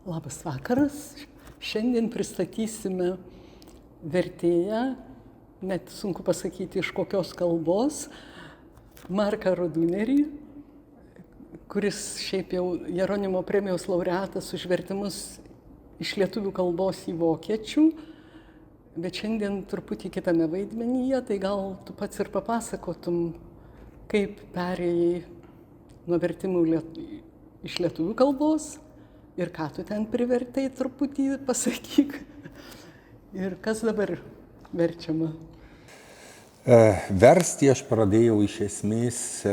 Labas vakaras. Šiandien pristatysime vertėją, net sunku pasakyti iš kokios kalbos, Marką Rodunerį, kuris šiaip jau Jeronimo premijos laureatas už vertimus iš lietuvių kalbos į vokiečių, bet šiandien truputį kitame vaidmenyje, tai gal tu pats ir papasakotum, kaip perėjai nuo vertimų iš lietuvių kalbos ir ką tu ten privertei, truputį pasakyk. Ir kas dabar verčiama? Versti aš pradėjau iš esmės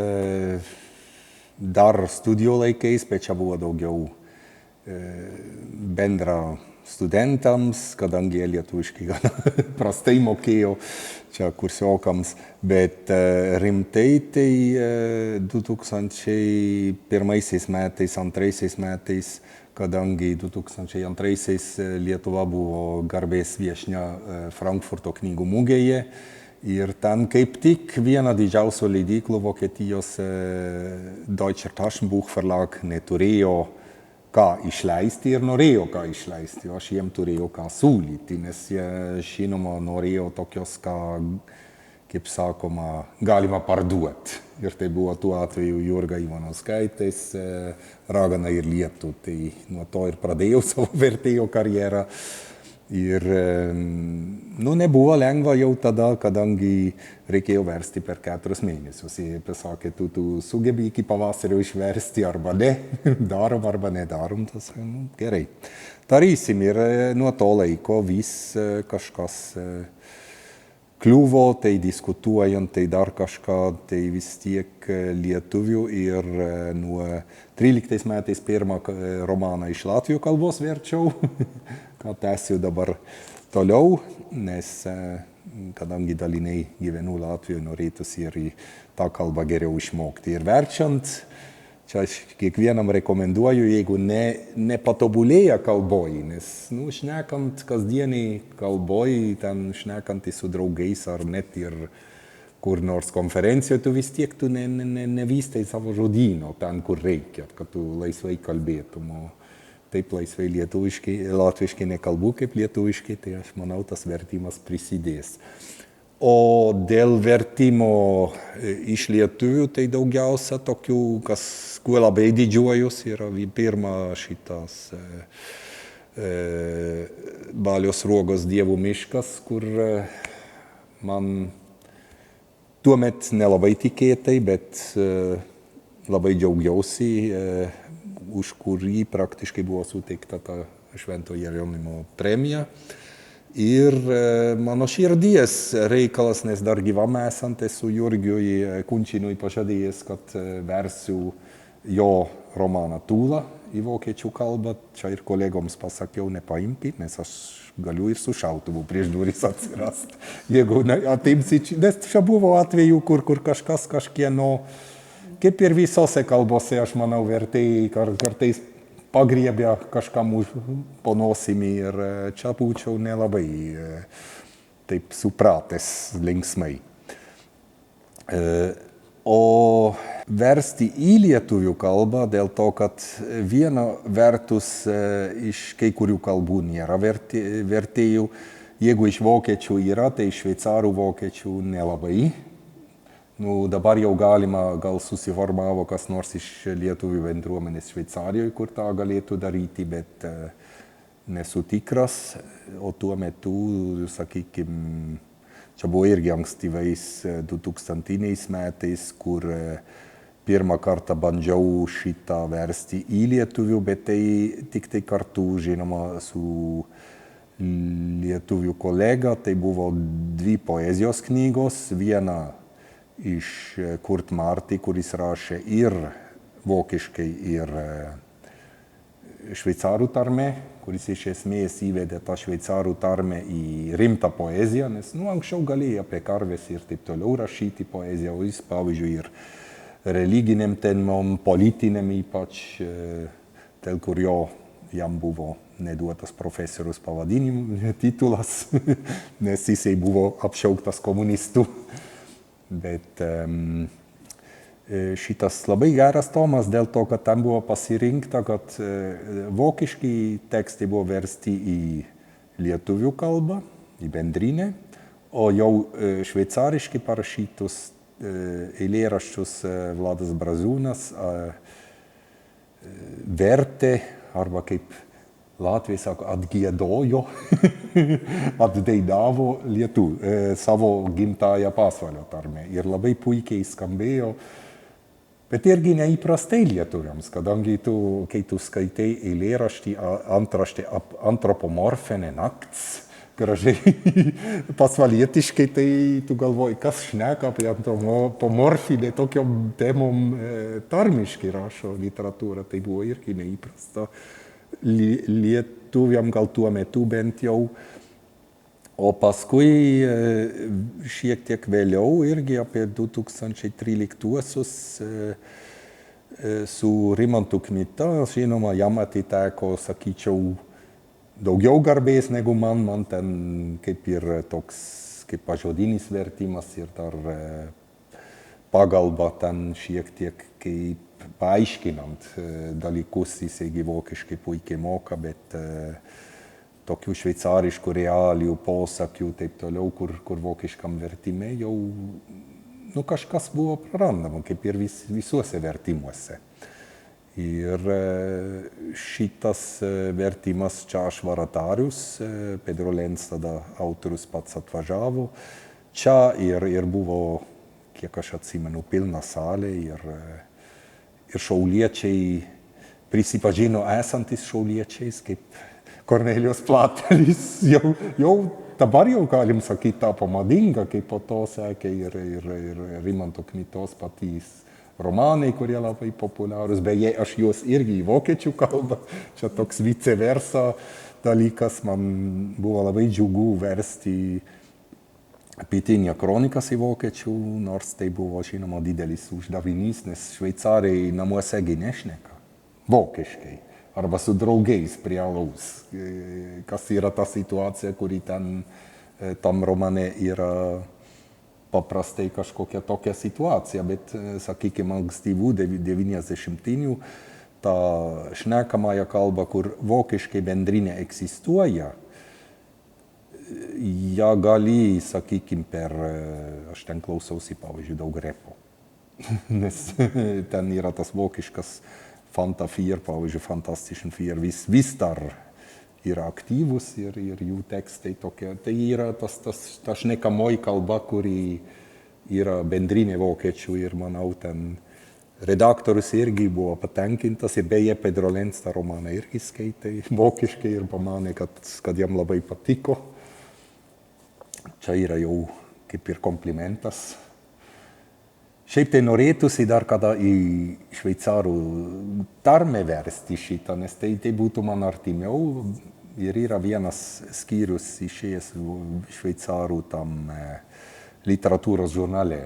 dar studijų laikais, bet čia buvo daugiau bendra studentams, kadangi jie lietuviškai gana prastai mokėjo, čia kursiokams, bet rimtai tai 2001 metais, 2002 metais, kadangi 2002 Lietuva buvo garbės viešnia Frankfurto knygų mugėje ir ten kaip tik viena didžiausių leidyklų Vokietijos Deutscher Taschenbuch Verlag neturėjo ką išleisti ir norėjo ką išleisti, o aš jiem turėjau ką siūlyti, nes jie žinoma norėjo tokios, ką, kaip sakoma, galima parduoti. Ir tai buvo tuo atveju Jurga Ivanauskaitės Ragana ir Lietų. Tai nuo to ir pradėjau savo vertėjo karjerą. Ir nebuvo lengva jau tada, kadangi reikėjo versti per 4 mėnesius. Jie pasakė, tu sugebi iki pavasario išversti arba ne, darom arba nedarom. Tas, gerai. Darysim ir nuo to laiko vis kažkas kliuvo, tai diskutuojant, tai dar kažką, tai vis tiek lietuvių ir nuo 13 metais pirmą romaną iš latvių kalbos verčiau, ką tęsiu dabar toliau, nes kadangi dalinai gyvenu Latvijoje, norėtųsi ir tą kalbą geriau išmokti. Ir verčiant, čia aš kiekvienam rekomenduoju, jeigu nepatobulėja kalboj, nes šnekant kasdieniai kalboj, ten šnekant su draugais ar net ir kur nors konferencijoje, tu vis tiek tu nevystai savo žodyno ten, kur reikia, kad tu laisvai kalbėtum. O taip laisvai latviškai nekalbu kaip lietuviškai, tai aš manau, tas vertimas prisidės. O dėl vertimo iš lietuvių, tai daugiausia tokių, kuo labai didžiuojus, yra pirma šitas Balios Sruogos Dievų miškas, kur man tuomet nelabai tikėtai, bet labai džiaugiausi, už kurį praktiškai buvo suteikta ta Švento Jeronimo premija. Ir mano širdies reikalas, nes dar gyvam esant esu Jurgiui Kunčinui pažadėjęs, kad versiu jo romaną Tūla į vokiečių kalbą. Čia ir kolegoms pasakiau, nepaimkit, nes aš galiu ir su šautuvu prieš duris atsirast. Jeigu atimsi, nes čia buvo atvejų, kur kažkas kažkieno, kaip ir visose kalbose, aš manau, vertėjai kartais pagriebia kažkam po nosimi ir čia būčiau nelabai taip supratęs linksmai. O versti į lietuvių kalbą dėl to, kad viena vertus iš kai kurių kalbų nėra vertėjų. Jeigu iš vokiečių yra, tai iš šveicarų vokiečių nelabai. Dabar jau galima, gal susiformavo kas nors iš lietuvių bendruomenės Šveicarijoje, kur tą galėtų daryti, bet nesu tikras. O tuo metu, sakykime, čia buvo irgi ankstyvais 2000 metais, kur pirmą kartą bandžiau šitą versti į lietuvių, bet tai tik tai kartu, žinoma, su lietuvių kolega. Tai buvo 2 poezijos knygos, viena iš Kurt Marti, kuris rašė ir vokiškai, ir šveicarų tarme, kuris iš esmės įvedė tą šveicarų tarmę į rimtą poeziją, nes anksčiau galėjo apie karves ir taip toliau rašyti poeziją, o jis, pavyzdžiui, ir religiniam temom, politiniam ypač, dėl kurio jam buvo neduotas profesorius titulas, nes jisai buvo apšauktas komunistų. Bet Šitas labai geras tomas dėl to, kad ten buvo pasirinkta, kad vokiški tekstai buvo versti į lietuvių kalbą, į bendrinę, o jau šveicariški parašytus eilėraščius Vladas Braziūnas vertė, arba kaip Latvijai sako, atgiedojo, atdainavo savo gimtąją pasvalio tarmę. Ir labai puikiai skambėjo, bet irgi neįprastai lietuviams, kadangi kai tu skaitai eilėraštį, antraštė antropomorfinė nakts, gražiai pasvalietiškai, tai tu galvoji, kas šneka apie antropomorfinę tokiom temom tarmiškai rašo literatūrą, tai buvo irgi neįprasta lietuviam gal tuo metu bent jau. O paskui šiek tiek vėliau, irgi apie 2013-uosius, su Rimantu Kmita, žinoma, jam atiteko, sakyčiau, daugiau garbės negu man ten kaip ir toks, kaip pažodinis vertimas ir dar pagalba ten šiek tiek kaip paaiškinant dalykus, jisai vokiškai puikiai moka, bet tokių šveicariškų realijų, posakių, taip toliau, kur vokiškam vertime jau kažkas buvo prarandama, kaip ir visuose vertimuose. Ir šitas vertimas čia aš Varatarius, Pedro Lenz tada autorius pats atvažiavo čia ir buvo, kiek aš atsimenu, pilna salė ir šauliečiai prisipažino esantis šauliečiais, kaip Kornelijus Platelis, jau dabar jau galim sakyti tapo madinga, kaip po to sekė ir Rimanto Kmitos patys romanai, kurie labai populiarūs, beje, aš juos irgi į vokiečių kalbą, čia toks vice versa dalykas, man buvo labai džiugu versti Pietinė kronikas į vokiečių, nors tai buvo, žinoma, didelis uždavinys, nes šveicariai namuose gi nešneka vokiškai, arba su draugais prie alaus, kas yra ta situacija, kuri tam romane yra paprastai kažkokia tokia situacija, bet, sakykime, ankstyvų 90-inių, ta šnekamąją kalbą, kur vokiškai bendrinė egzistuoja, ją gali, sakykime, aš ten klausausi, pavyzdžiui, daug repo, nes ten yra tas vokiškas Fanta 4, pavyzdžiui, Fantastischen 4, vis dar yra aktyvus ir jų tekstai tokie. Tai yra ta šnekamoji kalba, kuri yra bendrinė vokiečių ir manau, ten redaktorius irgi buvo patenkintas ir beje Pedro Lenz tą romaną irgi skaitė vokiškai ir pamanė, kad jam labai patiko. Čia yra jau kaip ir komplimentas. Šiaip tai norėtųsi dar kada į šveicarų tarmę versti šitą, nes tai būtų man artimiau. Ir yra vienas skyrius išėjęs šveicarų tam literatūros žurnale,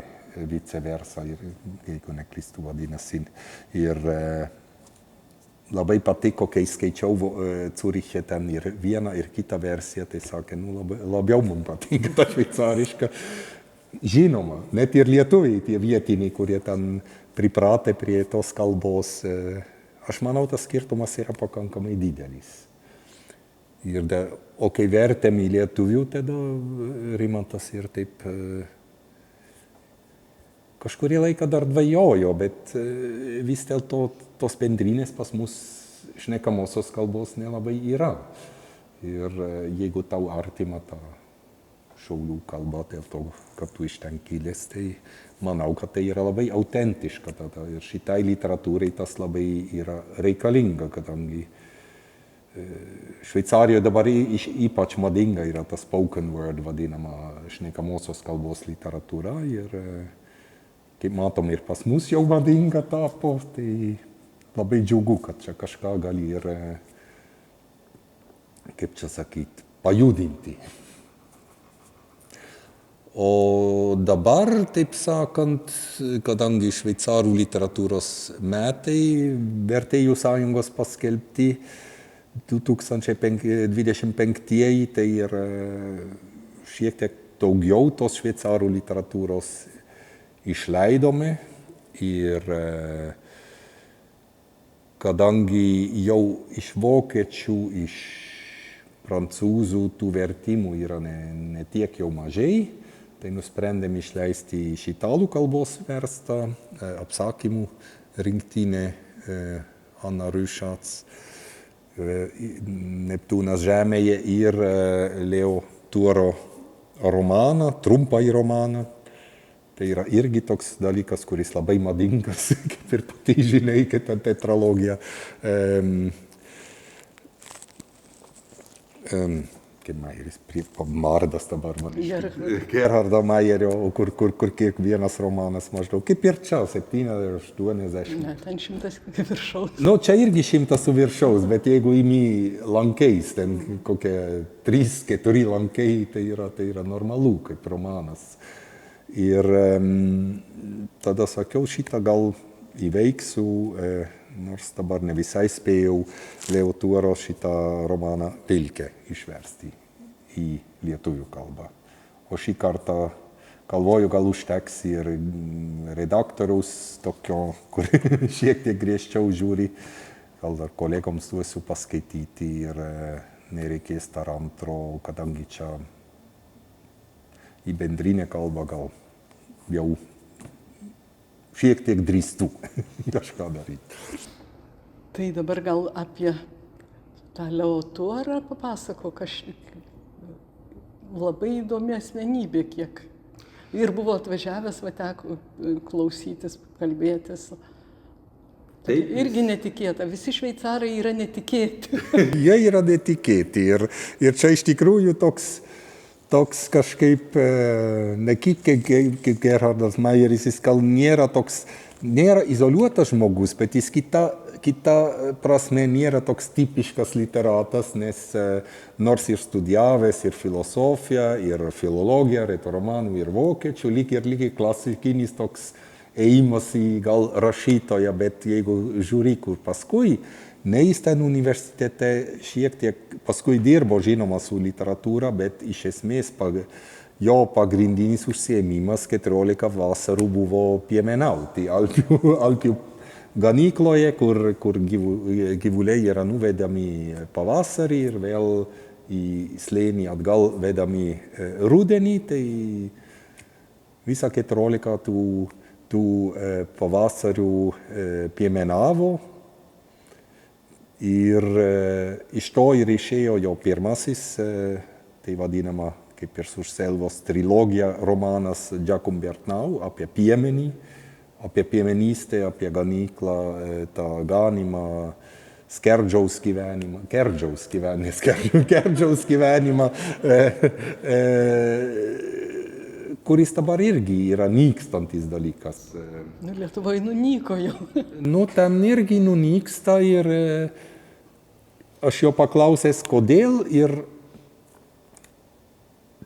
vice versa, jeigu neklystu vadinasi. Ir labai patiko, kai skaičiau Curiche ten ir vieną ir kitą versiją, tai sakė, labiau mums patinka ta šveicariška. Žinoma, net ir lietuviai, tie vietiniai, kurie ten pripratę prie tos kalbos, aš manau, tas skirtumas yra pakankamai didelis. O kai vertėm į lietuvių, tada Rimantas ir taip kažkurį laiką dar dvajojo, bet vis dėlto tos bendrinės pas mus šnekamosios kalbos nelabai yra. Ir jeigu tau artima ta šaulių kalba, dėl to, kad tu iš ten kilęs, tai manau, kad tai yra labai autentiška tada. Ir šitai literatūrai tas labai yra reikalinga, kadangi Šveicarijoje dabar ypač madinga yra tas spoken word vadinama šnekamosios kalbos literatūra ir kaip matom ir pas mus jau madinga tapo, tai labai džiugu, kad čia kažką gali ir, kaip čia sakyti, pajudinti. O dabar, taip sakant, kadangi šveicarų literatūros metai vertėjų sąjungos paskelbti 2025, tai yra šiek tiek daugiau tos šveicarų literatūros išleidome Ir kadangi jau iš vokiečių, iš prancūzų tų vertimų yra ne tiek jau mažai, tai nusprendėm išleisti iš italų kalbos verstą apsakymų rinktinę Anna Rūšats, Neptūnas žemėje ir Leo Tuoro romaną, trumpąjį romaną. Tai yra irgi toks dalykas, kuris labai madingas, kaip ir pati žinai, kaip ten tetralogija. Kaip Majeris, Mardas dabar man Gerhardo Majerio, kur kiekvienas romanas maždaug, kaip ir čia, 70-80. Ne, ten 100 viršaus. Nu, čia irgi 100 su viršaus, bet jeigu imi lankais, ten kokie 3-4 lankai, tai yra normalu, kaip romanas. Ir tada sakiau, šitą gal įveiksiu, nors dabar ne visai spėjau Leo Tuoro šitą romaną Vilkę išversti į lietuvių kalbą. O šį kartą galvoju, gal užteks ir redaktoriaus tokio, kur šiek tiek griežčiau žiūri, gal dar kolegoms duosiu paskaityti ir nereikės dar antro, kadangi čia į bendrinę kalbą gal jau šiek tiek drįstu kažką daryti. Tai dabar gal apie tą Leo Tuorą papasako, labai įdomi asmenybė kiek. Ir buvo atvažiavęs, teko klausytis, kalbėtis. Tai irgi netikėta, visi šveicarai yra netikėti. Jie yra netikėti ir čia iš tikrųjų toks kažkaip, ne kaip Gerhardas Majeris, jis gal nėra izoliuotas žmogus, bet jis kita prasme nėra toks tipiškas literatas, nes nors ir studijavęs ir filosofiją, ir filologiją, retoromanų, ir vokiečių, lygiai klasikinis toks ėjimas į gal rašytoją, bet jeigu žiūri, kur paskui, ne jis ten universitete šiek tiek paskui dirbo, žinoma, su literatūra, bet iš esmės jo pagrindinis užsiėmimas 14 vasarų buvo piemenauti Alpių ganykloje, kur gyvuliai yra nuvedami pavasarį ir vėl į slėnį atgal vedami rudenį, tai visą 14 tų pavasarių piemenavo. Ir iš to ir išėjo jo pirmasis, tai vadinama kaip ir Surselvos trilogija romanas Giacum Bernau apie piemenį, apie piemenystę, apie ganyklą, tą ganimą, Skerdžiaus gyvenimą, kuris dabar irgi yra nykstantis dalykas. Lietuvoje nunyko jau. Ten irgi nunyksta ir aš jo paklausęs, kodėl, ir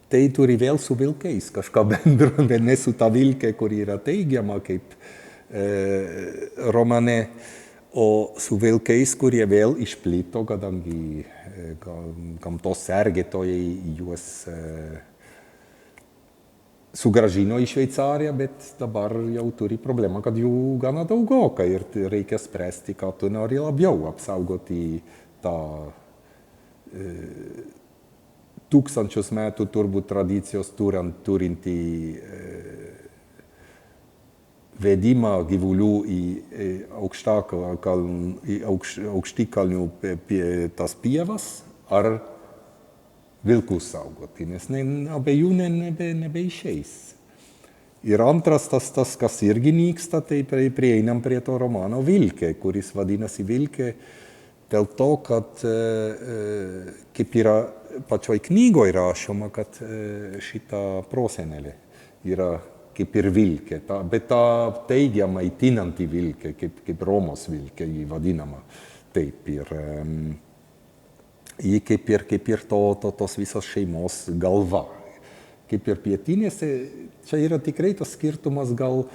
tai turi vėl su vilkais kažką bendro, bet ne su ta vilke, kuri yra teigiama kaip romane, o su vilkais, kurie vėl išplito, kadangi gamtos sergėtojai juos sugrąžino į Šveicariją, bet dabar jau turi problemą, kad jų gana daugoka ir reikia spręsti, ką tu nori labiau apsaugoti tą tūkstančius metų turbūt tradicijos turinti vedimą gyvulių į aukštikalnių tas pievas ar vilkus saugoti, nes abiejų nebeišeis. Ir antras tas, kas irgi nyksta, tai prieinam prie to romano Vilkė, kuris vadinasi Vilkė dėl to, kad kaip yra pačioj knygoj rašoma, kad šita prosenelė yra kaip ir vilkė, bet ta teigiama maitinanti vilkė, kaip Romos vilkė, jį vadinama taip. Ir jį kaip ir tos visos šeimos galva. Kaip ir pietinėse, čia yra tikrai tas skirtumas, gal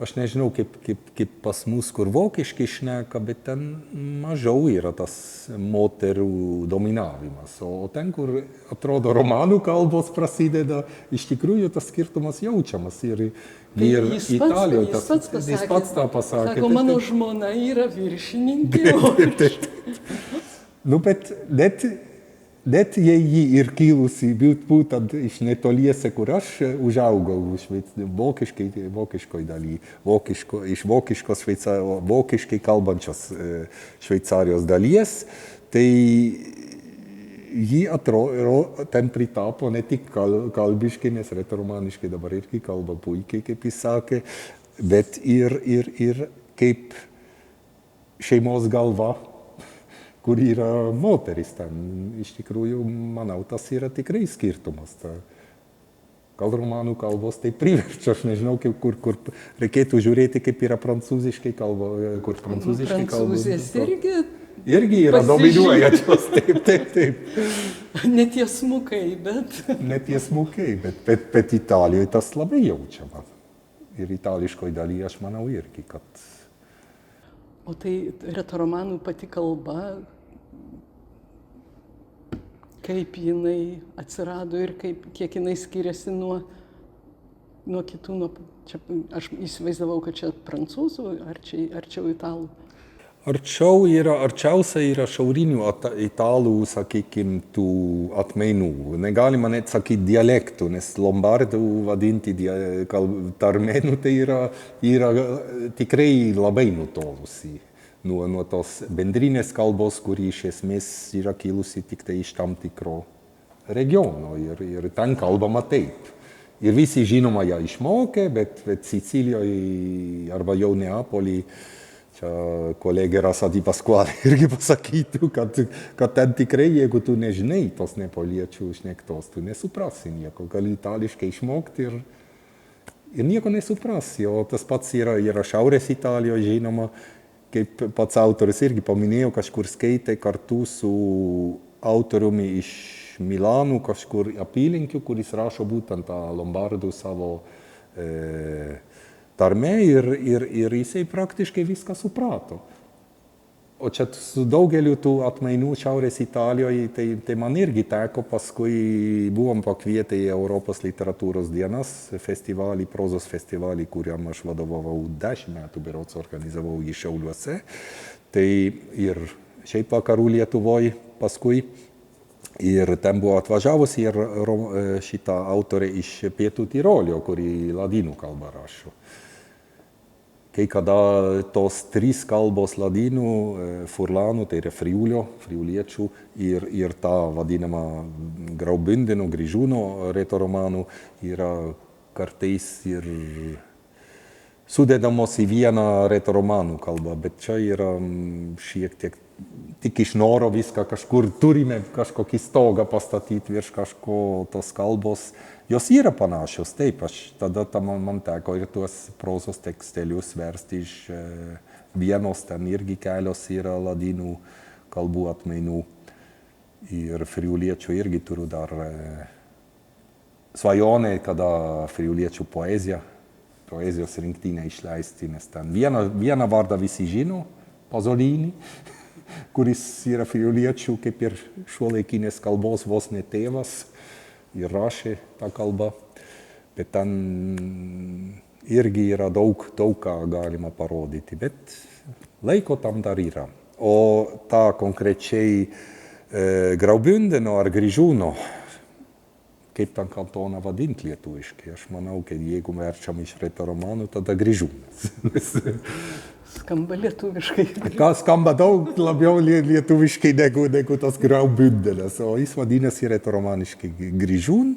aš nežinau, kaip pas mus, kur vokiškai šneka, bet ten mažiau yra tas moterų dominavimas. O ten, kur atrodo romanų kalbos prasideda, iš tikrųjų tas skirtumas jaučiamas. Ir Italijoje jis pats tą pasakė. Sako, mano žmona yra viršininkė. Nu, bet net jei ji ir kilusi būtent iš netoliese, kur aš užaugau, vokiškoj daly, iš vokiškai kalbančios Šveicarijos dalies, tai ji ten pritapo ne tik kalbiškai, nes retoromaniškai dabar irgi kalba puikiai, kaip jis sakė, bet ir kaip šeimos galva, kur yra moteris ten. Iš tikrųjų, manau, tas yra tikrai skirtumas. Gal romanų kalbos tai priverčia, aš nežinau, kur reikėtų žiūrėti, kaip yra prancūziškai kalba, kur prancūziškai kalba. Prancūzės irgi yra dominuojančios, taip. Netiesmukai, bet Italijoje tas labai jaučiama. Ir itališkoj dalyje, aš manau, irgi, kad... O tai retoromanų pati kalba, kaip jinai atsirado ir kiek jinai skiriasi nuo kitų, čia, aš įsivaizdavau, kad čia prancūzų, arčiau italų. Arčiausia yra šiaurinių italų, sakykime, tų atmainų. Negalima net sakyti dialektų, nes lombardų vadinti tarmėnų tai yra tikrai labai nutolusi nuo tos bendrinės kalbos, kuri iš esmės yra kilusi tik tai iš tam tikro regiono ir ten kalbama taip. Ir visi žinoma ją išmokė, bet Sicilijoje arba jau Neapoly, čia kolegė Rasa Di Pasquale irgi pasakytų, kad ten tikrai, jeigu tu nežinai tos neapoliečių šnektos, tu nesuprasi nieko. Gali itališkai išmokti ir nieko nesuprasi. O tas pats yra Šiaurės Italijoje, žinoma, kaip pats autoris irgi paminėjo, kažkur skaitė kartu su autoriumi iš Milano, kažkur apylinkių, kuris rašo būtent tą lombardų savo tarme ir jisai praktiškai viską suprato. O čia su daugeliu tų atmainų Šiaurės Italijoje, tai man irgi teko, paskui buvom pakvietę į Europos literatūros dienas festivalį, prozos festivalį, kuriam aš vadovavau 10 metų, berods organizavau jį Šiauliuose. Tai ir šiaip vakarų Lietuvoje paskui. Ir ten buvo atvažiavusi ir šitą autorė iš Pietų Tirolio, kuri ladinų kalbą rašo. Kai kada tos 3 kalbos ladinų, furlanų, tai yra friuliečių ir tą vadinamą Graubündeno, Grįžūno retoromanų yra kartais ir sudedamos į vieną retoromanų kalbą, bet čia yra šiek tiek tik iš noro viską kažkur turime kažkokį stogą pastatyti virš kažko tos kalbos. Jos yra panašios, taip, tada man teko ir tuos prozos tekstelius versti iš vienos, ten irgi kelios yra ladinų kalbų atmainų. Ir friuliečių irgi turiu dar svajonę, kada friuliečių poezijos rinktinę išleisti, nes ten vieną vardą visi žino, Pasolini, kuris yra friuliečių kaip ir šiuolaikinės kalbos vos ne tėvas ir rašė tą kalbą, bet ten irgi yra daug ką galima parodyti, bet laiko tam dar yra. O tą konkrečiai Graubündeno ar Grįžūno, kaip tą kantoną vadinti lietuviškai, aš manau, kad jeigu verčiam iš retoromanų, tada Grįžūnas. Skamba lietuviškai. Skamba daug labiau lietuviškai negu tas Graubündenas, o jis vadinasi retoromaniškai Grįžūn,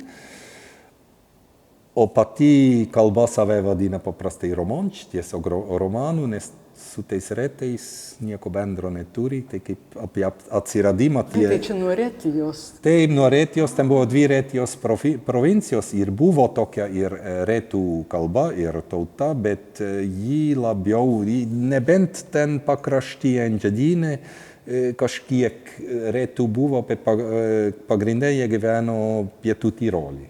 o pati kalba save vadina paprastai romanč, tiesiog romanų, nes su tais retais nieko bendro neturi, tai kaip apie atsiradimą. Tai čia nuo Retijos. Taip, nuo Retijos, ten buvo 2 Retijos provincijos ir buvo tokia ir retų kalba ir tauta, bet ji labiau, nebent ten pakraštyje Engiadine kažkiek retų buvo, bet pagrindė jie gyveno Pietų Tirolį.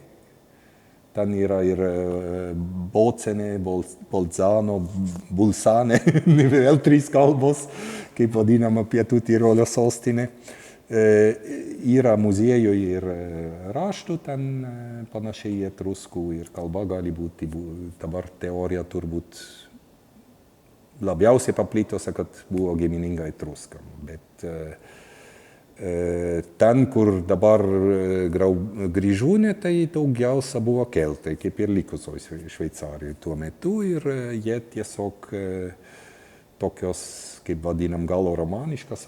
ten yra ir Bocenė, Bolzano, Bulsane, vėl 3 kalbos, kaip vadinama Pietų Tirolio sostinė. Yra muziejuje ir raštų ten panašiai etruskų ir kalba gali būti, dabar teorija turbūt labiausiai paplitusi, kad buvo gimininga etruskam. Bet ten, kur dabar Grįžūnė, tai daugiausia buvo keltai, kaip ir likusioje Šveicarijoje tuo metu. Ir jie tiesiog tokios, kaip vadinam, galo-romaniškas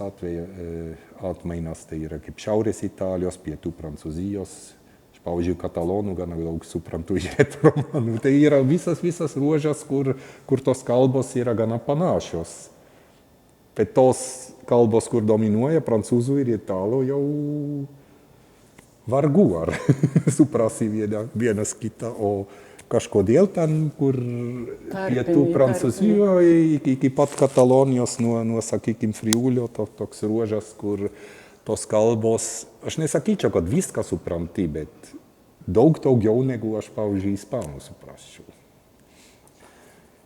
atmainas, tai yra kaip Šiaurės Italijos, Pietų Prancūzijos. Aš, pavyzdžiui, katalonų gana daug suprantu iš retoromanų. Tai yra visas ruožas, kur tos kalbos yra gana panašios. Bet tos kalbos, kur dominuoja prancūzų ir italų, jau vargu ar suprasi vienas kitą, o kažkodėl ten, kur Pietų Prancūzijoje iki pat Katalonijos, nuo sakykim, Friulio, toks ruožas, kur tos kalbos, aš nesakyčiau, kad viską supranti, bet daug daugiau negu aš, pavyzdžiui, ispanų suprasčiau.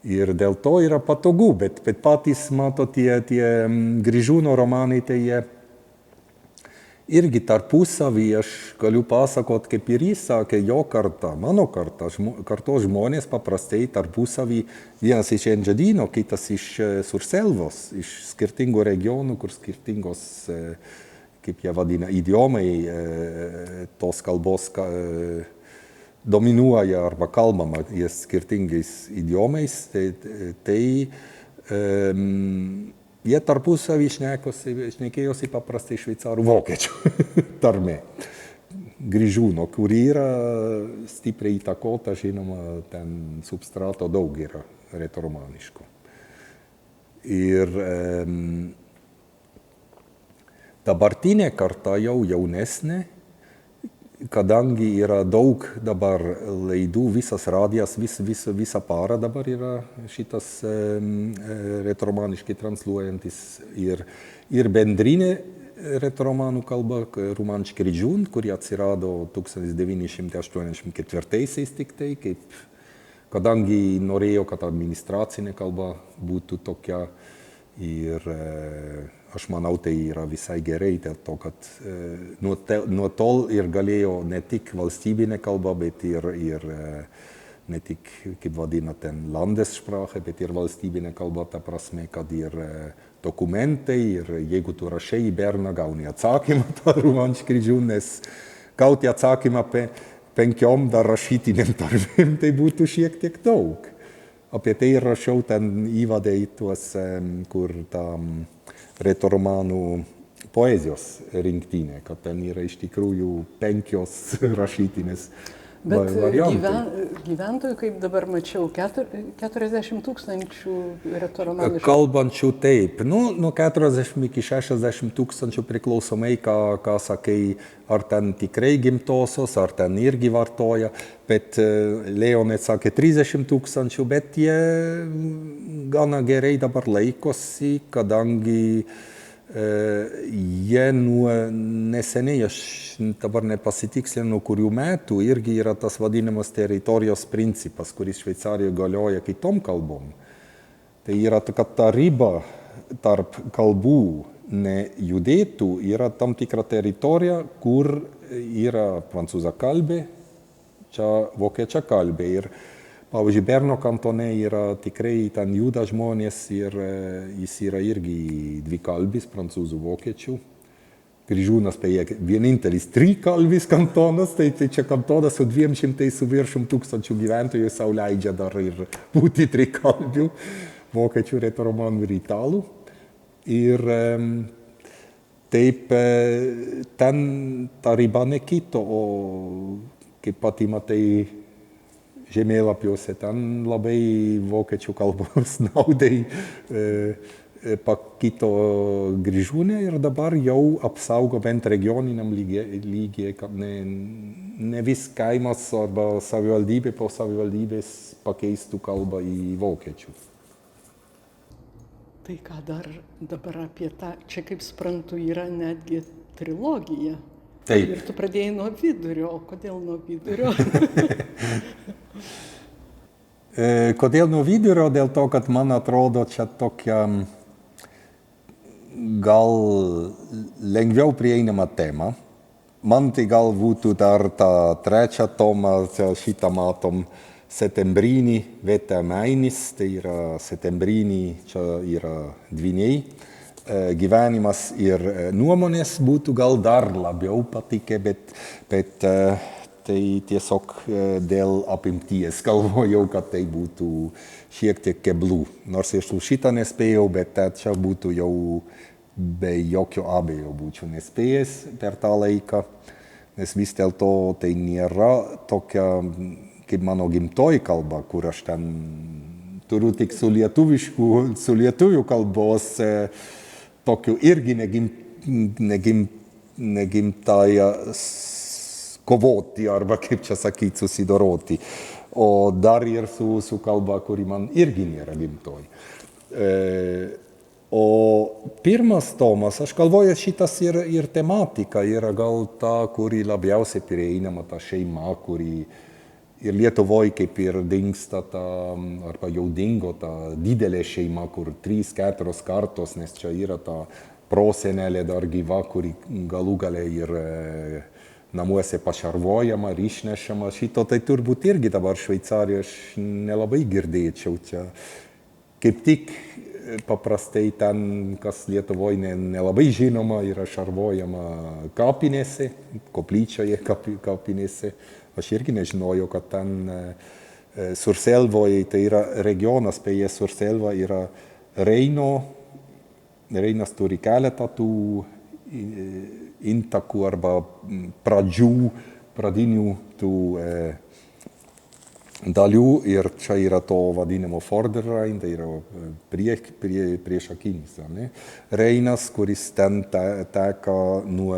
Ir dėl to yra patogu, bet patys, mato, tie Grįžūno romanai, tai jie irgi tarpusavį, aš galiu pasakot, kaip ir jis sakė, jo karta, mano karta, kartos žmonės paprastai tarpusavį, vienas iš Enžedyno, kitas iš Surselvos, iš skirtingų regionų, kur skirtingos, kaip jie vadina, idiomai tos kalbos dominuoja arba kalbama skirtingais idiomais, tai jie tarpusavį šnekėjosi paprastai šveicarų vokiečių tarmė. Grįžūno, kur yra stipriai įtakota, žinoma, ten substrato daug yra retoromaniško. Ir dabartinė karta jau jaunesnė, kadangi yra daug dabar laidų, visas radijas, visą parą dabar yra šitas retoromaniškai transliuojantis ir bendrinė retoromanų kalba, Rumāņu Grīžūn, kuri atsirado 1984 tik tai, kadangi norėjo, kad administracinė kalba būtų tokia. Ir aš manau, tai yra visai gerai, dėl to, kad nuo tol ir galėjo ne tik valstybinė kalba, bet ir ne tik, kaip vadina ten, landessprache, bet ir valstybinė kalba, ta prasme, kad ir dokumentai, ir jeigu tu rašai į Berną, gauni atsakymą tą Rumāņu Grīžūn, nes gauti atsakymą 5 dar rašytinėm tarmėm, tai būtų šiek tiek daug. Apie tai rašiau ten įvadai tuos, kur ta retoromanų poezijos rinktinė, kad ten yra iš tikrųjų 5 rašytinės variantai. Bet gyventojų, kaip dabar mačiau, 40 000 retoromaniškų. Kalbančių taip, nuo 40 iki 60 000 priklausomai, ką sakai, ar ten tikrai gimtosios, ar ten irgi vartoja, bet Leonė sakė 30 000, bet jie gana gerai dabar laikosi, kadangi jie neseniai, aš dabar nepasitikslinu, kurių metų, irgi yra tas vadinamas teritorijos principas, kuris Šveicarijoje galioja kitom kalbom. Tai yra, kad ta riba tarp kalbų nejudėtų, yra tam tikra teritorija, kur yra prancūzakalbė, čia vokiečiakalbė. Ir pavyzdžiui, Berno kantone yra tikrai ten juda žmonės ir jis yra irgi dvikalbis, prancūzų vokiečių. Grįžūnas vienintelis trikalbis kantonas, tai čia kantonas su 200 su viršum tūkstančių gyventojų sau leidžia dar ir būti trikalbių, vokiečių, retoromanų ir italų. Ir taip ten ta riba nekito, o kaip pati matai, žemėlapiuose ten labai vokiečių kalbos naudai pakito Grįžūnė ir dabar jau apsaugo bent regioniniam lygiai, kad ne vis kaimas arba savivaldybė po savivaldybės pakeistų kalbą į vokiečių. Tai ką dar dabar apie tą, čia kaip suprantu, yra netgi trilogija. Taip. Ir tu pradėjai nuo vidurio. O kodėl nuo vidurio? Kodėl nuo vidurio? Dėl to, kad man atrodo čia tokia gal lengviau prieinama tema. Man tai gal būtų dar tą trečią tomą, šitą matom, septembrinį vetemainis, tai yra septembrinį, čia yra dvyniai. Gyvenimas ir nuomonės būtų gal dar labiau patikę, bet tai tiesiog dėl apimties galvojau, kad tai būtų šiek tiek keblų. Nors aš šitą nespėjau, bet čia būtų jau be jokio abejo būčiau nespėjęs per tą laiką, nes vis dėlto tai nėra tokia kaip mano gimtoji kalba, kur aš ten turiu tik su lietuvių kalbos tokiu irgi negimtąją kovoti, arba kaip čia sakyti, susidoroti. O dar ir su kalba, kuri man irgi nėra gimtoji. O pirmas tomas, aš galvoju, šitas ir tematika yra gal ta, kuri labiausiai prieinama, ta šeima, kuri ir Lietuvoje kaip ir dingsta ta, arba jau dingo ta didelė šeima, kur 3-4 kartos, nes čia yra ta prosenelė dar gyva, kuri galų gale ir namuose pašarvojama, išnešama. Šito tai turbūt irgi dabar Šveicarijoje aš nelabai girdėčiau. Čia kaip tik paprastai ten, kas Lietuvoje nelabai žinoma, yra šarvojama kapinėse, koplyčioje kapinėse. Aš irgi nežinojau, kad ten Surselvoje, tai yra regionas prie Surselva, yra Reinas turi keletą tų intakų arba pradinių tų dalių ir čia yra to vadinamo Vorderrhein, tai yra priešakinis. Reinas, kuris ten teka nuo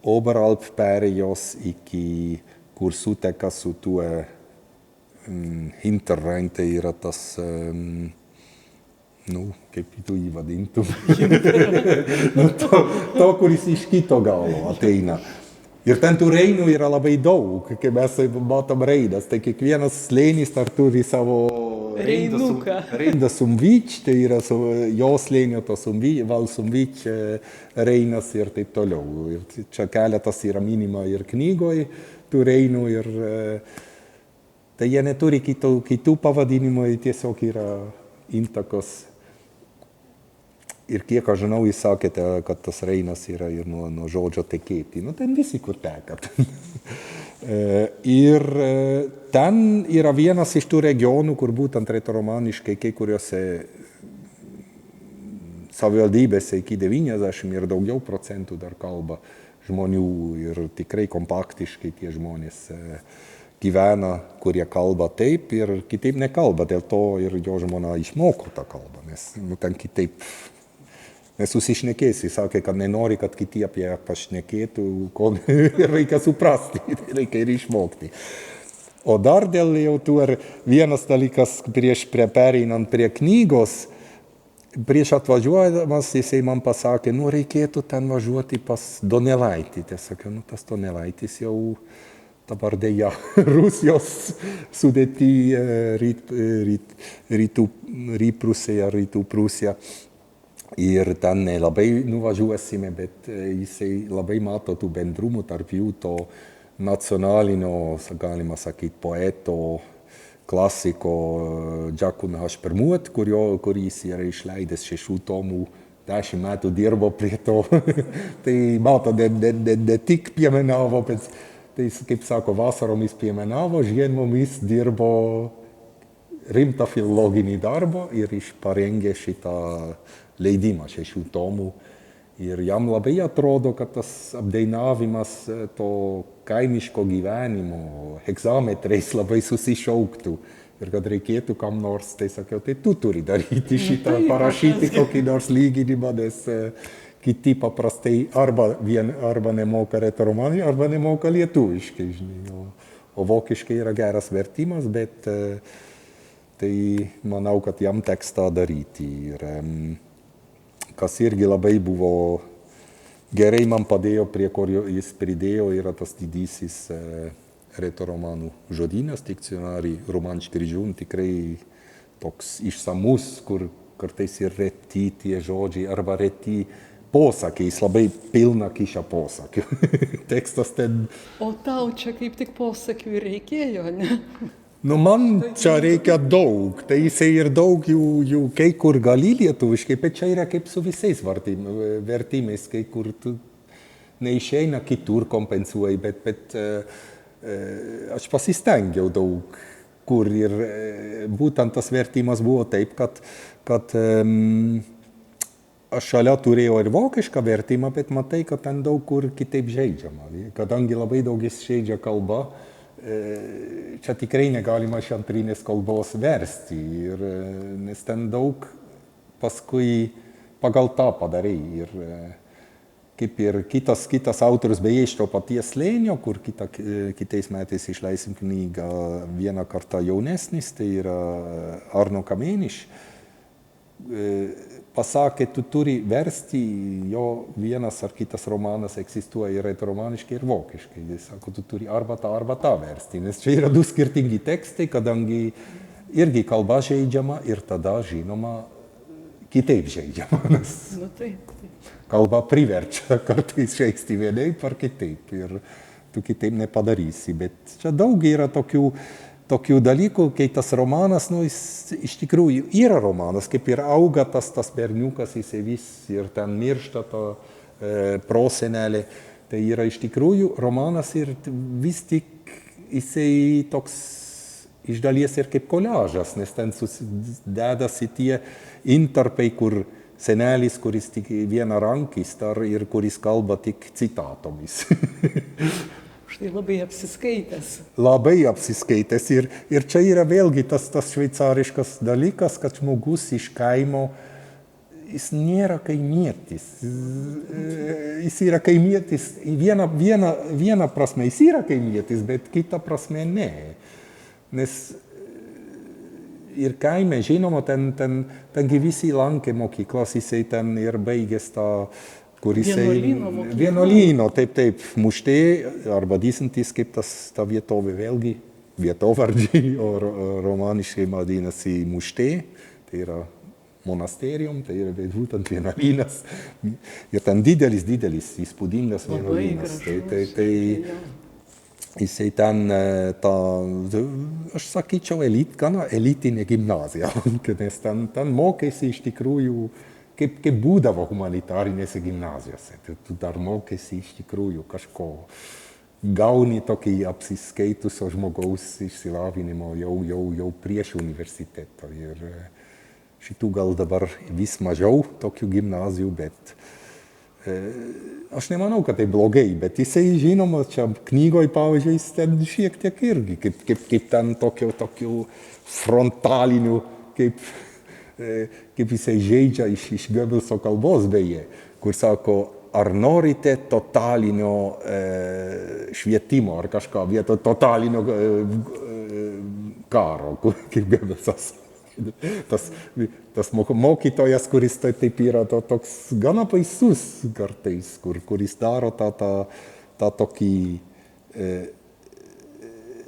Oberalp perėjos iki kur suteka su tuo Hinterrhein, tai yra tas, kaip tu jį vadintum, to, kuris iš kito galo ateina. Ir ten tų reinų yra labai daug, kai mes matom reidas, tai kiekvienas slėnis dar turi savo Reinuką. Reinda Sumvič, tai yra jo slėnio to Val Sumvič reinas ir taip toliau. Ir čia keletas yra minima ir knygoje tų reinų, ir tai jie neturi kitų pavadinimų, tiesiog yra intakos. Ir kiek aš žinau, jūs sakėte, kad tas reinas yra ir nuo žodžio tekėti. Ten visi kur teka. Ir ten yra vienas iš tų regionų, kur būtent retoromaniškai kai kuriuose savivaldybėse iki 90 ir daugiau procentų dar kalba žmonių ir tikrai kompaktiškai tie žmonės gyvena, kurie kalba taip ir kitaip nekalba. Dėl to ir jo žmona išmoko tą kalbą, nes ten kitaip nesusišnekėsi. Sakė, kad nenori, kad kiti apie ją pašnekėtų, ko reikia suprasti, reikia ir išmokti. O dar dėl jau tų vienas dalykas prieš pereinant prie knygos, prieš atvažiuodamas jisai man pasakė, reikėtų ten važiuoti pas Donelaitį. Tai sakiau, tas Donelaitis jau dabar dėja Rusijos sudėti Rytprūsija, Rytų Prūsija. Ir ten nelabai nuvažiuosime, bet jisai labai mato tų bendrumų tarp jų to nacionalinio, galima sakyti, poeto, klasiko Džakuna Hašpermuot, kuris yra išleidęs 6 tomų, 10 metų dirbo prie to. Tai mato, ne tik piemenavo, bet tai, kaip sako, vasaromis piemenavo, žienomis dirbo rimtą filologinį darbą ir parengė šitą leidimą 6 tomų. Ir jam labai atrodo, kad tas apdainavimas to kaimiško gyvenimo hegzametrais labai susišauktų. Ir kad reikėtų kam nors, tai sakiau, tai tu turi daryti šitą, parašyti kokį nors lyginimą, nes kiti paprastai arba nemoka retoromanių, arba nemoka lietuviškai, žinai. O vokiškai yra geras vertimas, bet tai manau, kad jam teks tą daryti. Ir kas irgi labai buvo gerai man padėjo, prie ko jis pridėjo, yra tas didysis retoromanų žodynas, dikcionarij romanški ir žiūn, tikrai toks išsamus, kur kartais ir reti tie žodžiai arba reti posakiai, jis labai pilna kiša posakių. Tekstas ten. O tau čia kaip tik posakių ir reikėjo, ne? Nu, man čia reikia daug, tai jisai ir daug jų kai kur gali lietuviškai, bet čia yra kaip su visais vertimais, kai kur tu neišeina kitur kompensuoji, bet aš pasistengiau daug, kur ir būtent tas vertimas buvo taip, kad aš šalia turėjau ir vokišką vertimą, bet matai, kad ten daug kur kitaip žaidžiama, kadangi labai daug jis žaidžia kalba, čia tikrai negalima iš antrinės kalbos versti, nes ten daug paskui pagal tą padarai. Ir kaip ir kitas autorius, beje, iš to paties slėnio, kur kitais metais išleisim knygą vieną kartą jaunesnis, tai yra Arno Kameniš, pasakė, tu turi versti, jo vienas ar kitas romanas egzistuoja ir retoromaniškai ir vokiškai. Jis sako, tu turi arba tą versti, nes čia yra du skirtingi tekstai, kadangi irgi kalba žaidžiama ir tada, žinoma, kitaip žaidžiama. Nu, taip. Kalba priverčia kartais žaisti vienaip ar kitaip ir tu kitaip nepadarysi. Bet čia daug yra tokių dalykų, kai tas romanas, jis iš tikrųjų yra romanas, kaip ir auga tas berniukas, jisai vis ir ten miršta ta prosenelė. Tai yra iš tikrųjų romanas ir vis tik jisai toks iš dalies ir kaip koliažas, nes ten dedasi tie intarpai, kur senelis, kuris tik vienarankis ir kuris kalba tik citatomis. Štai labai apsiskaitęs. Labai apsiskaitęs ir čia yra vėlgi tas šveicariškas dalykas, kad žmogus iš kaimo, jis nėra kaimietis. Jis yra kaimietis, viena prasme jis yra kaimietis, bet kita prasme ne. Nes ir kaime, žinoma, tengi visi lankė mokyklas, jisai ten ir baigęs tą Vienuolyno, taip, Muštė arba Dysantis, kaip ta vietovė vėlgi, vietovardžiai, o romaniškai vadinasi Muštė, tai yra monasterium, tai yra būtent vienuolynas. Ir ten didelis, įspūdingas vienuolynas. Tai jisai ten, aš sakyčiau, gana elitinė gimnazija, nes ten mokėsi iš tikrųjų kaip būdavo humanitarinėse gimnazijose. Tu dar mokėsi iš tikrųjų kažko, gauni tokį apsiskaitusio žmogaus išsilavinimo jau prieš universitetą. Ir šitų gal dabar vis mažiau tokių gimnazijų, bet aš nemanau, kad tai blogai, bet jisai, žinoma, čia knygoj, pavyzdžiui, jis ten šiek tiek irgi, kaip ten tokių frontalinių, kaip jisai žaidžia iš Goebbelso kalbos beje, kur sako, ar norite totalinio švietimo ar kažką vietoj totalinio karo, kaip Goebbelsas. Tas mokytojas, kuris taip yra toks gana baisus kartais, kuris daro tą tokį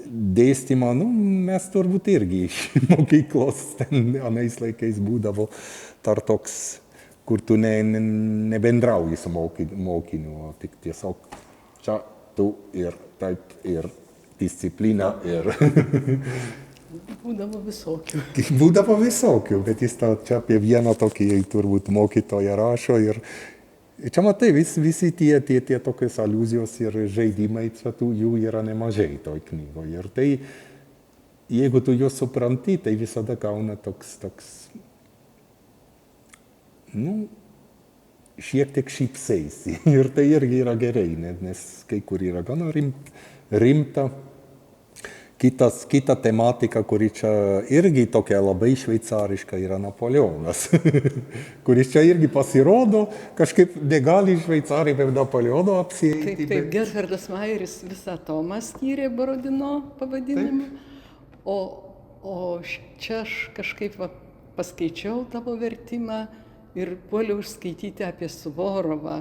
dėstymą, mes turbūt irgi iš mokyklos ten anais laikais būdavo tar toks, kur tu nebendrauji su mokiniu, tik tiesiog čia tu ir taip ir disciplina ir... Būdavo visokių. Būdavo visokių, bet jis čia apie vieną tokį turbūt mokytoją rašo ir čia matai, visi tie tokios aliuzijos ir žaidimai, čia jų yra nemažai toj knygoje. Ir tai, jeigu tu juos supranti, tai visada gauna toks, šiek tiek šypsaisi. Ir tai irgi yra gerai, nes kai kur yra gana rimta. Kita tematika, kuri čia irgi tokia labai šveicariška, yra Napoleonas, kuris čia irgi pasirodo, kažkaip negali šveicarai be Napoleono apsieiti. Taip, Gerhardas Mayeris visą tomą skyrė Borodino pavadinimu, o čia aš kažkaip paskaičiau tavo vertimą ir puoliau skaityti apie Suvorovą.